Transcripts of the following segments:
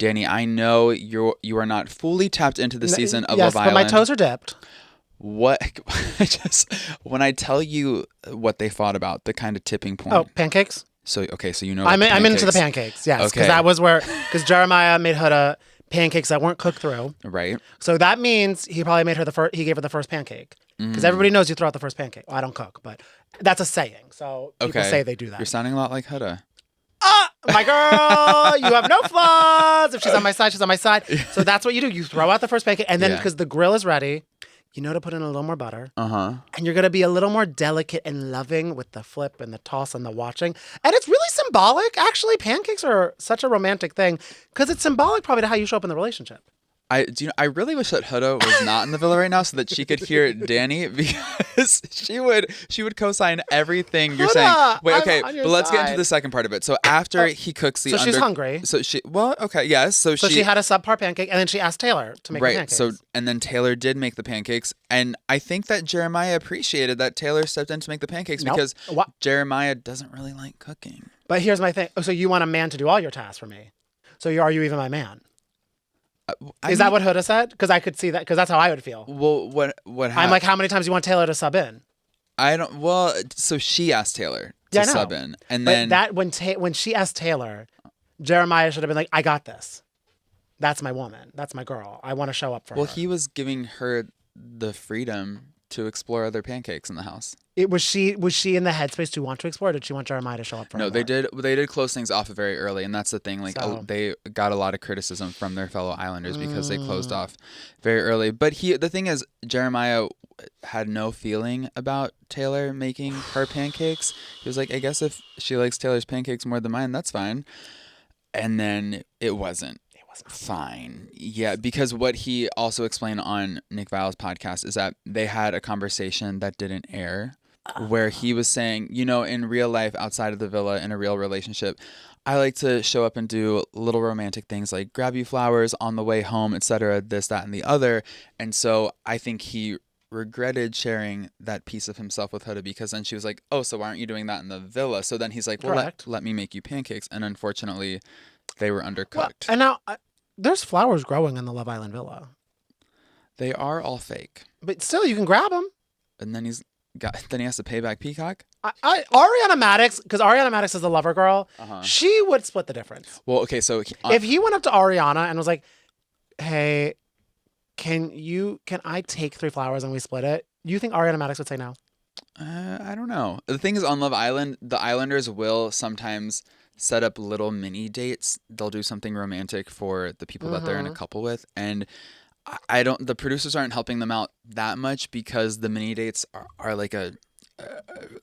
Danny, I know you are not fully tapped into the season of Love Island. Yes, but my toes are dipped. What? When I tell you what they thought about the kind of tipping point. Oh, pancakes. So you know. I'm into the pancakes. Yes, because that was because Jeremiah made Huda pancakes that weren't cooked through. Right. So that means he probably made her he gave her the first pancake because everybody knows you throw out the first pancake. Well, I don't cook, but that's a saying. So people say they do that. You're sounding a lot like Huda. My girl, you have no flaws. If she's on my side, she's on my side. So that's what you do. You throw out the first pancake, and then because the grill is ready, you know to put in a little more butter. And you're going to be a little more delicate and loving with the flip and the toss and the watching. And it's really symbolic. Actually, pancakes are such a romantic thing because it's symbolic probably to how you show up in the relationship. I really wish that Huda was not in the villa right now so that she could hear Danny because she would co-sign everything you're saying. Wait, okay, but let's get into the second part of it. So after he cooks the she's hungry. So yes. So she had a subpar pancake and then she asked Taylor to make the pancakes. So and then Taylor did make the pancakes, and I think that Jeremiah appreciated that Taylor stepped in to make the pancakes because Jeremiah doesn't really like cooking. But here's my thing. So you want a man to do all your tasks for me? So are you even my man? Is that what Huda said? Because I could see that, because that's how I would feel. Well, what happened? I'm like, how many times do you want Taylor to sub in? I don't. Well, so she asked Taylor to sub in, and but then that when she asked Taylor, Jeremiah should have been like, I got this. That's my woman. That's my girl. I want to show up for her. Well, he was giving her the freedom to explore other pancakes in the house. Was she in the headspace to want to explore? Or did she want Jeremiah to show up for her? No, they did close things off very early, and that's the thing. Like they got a lot of criticism from their fellow Islanders because they closed off very early. But the thing is, Jeremiah had no feeling about Taylor making her pancakes. He was like, I guess if she likes Taylor's pancakes more than mine, that's fine. And then it wasn't fine. Yeah, because what he also explained on Nick Viall's podcast is that they had a conversation that didn't air where he was saying, in real life outside of the villa in a real relationship, I like to show up and do little romantic things like grab you flowers on the way home, etc., this, that, and the other. And so I think he regretted sharing that piece of himself with Huda because then she was like, oh, so why aren't you doing that in the villa? So then he's like, well, let me make you pancakes. And unfortunately, they were undercooked. Well, and now there's flowers growing in the Love Island villa. They are all fake. But still, you can grab them. And then he has to pay back Peacock. Ariana Madix, because Ariana Madix is the lover girl, she would split the difference. Well, okay, so if he went up to Ariana and was like, hey, can I take 3 flowers and we split it? You think Ariana Madix would say no? I don't know. The thing is, on Love Island, the Islanders will sometimes set up little mini dates. They'll do something romantic for the people that they're in a couple with, and the producers aren't helping them out that much because the mini dates are like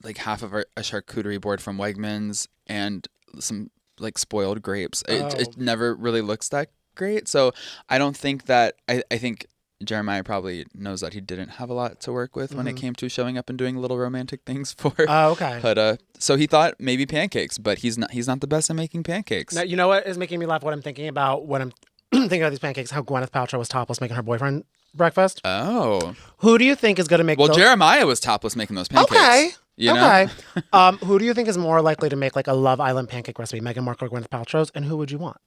like half of a charcuterie board from Wegmans and some like spoiled grapes. It never really looks that great. So I don't think that I think Jeremiah probably knows that he didn't have a lot to work with when it came to showing up and doing little romantic things for Huda. So he thought maybe pancakes, but he's not the best at making pancakes. Now, you know what is making me laugh? What I'm thinking about when I'm thinking about these pancakes, how Gwyneth Paltrow was topless making her boyfriend breakfast. Oh. Who do you think is going to make Jeremiah was topless making those pancakes. Okay. You know? Who do you think is more likely to make like a Love Island pancake recipe? Meghan Markle or Gwyneth Paltrow's? And who would you want?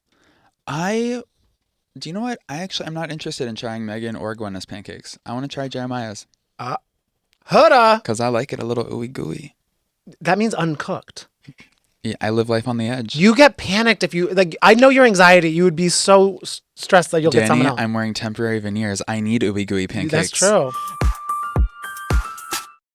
Do you know what? I'm not interested in trying Meghan or Gwyneth's pancakes. I want to try Jeremiah's. Huda! Because I like it a little ooey gooey. That means uncooked. Yeah, I live life on the edge. You get panicked if you, like, I know your anxiety. You would be so stressed that you'll get someone else. I'm wearing temporary veneers. I need ooey gooey pancakes. That's true.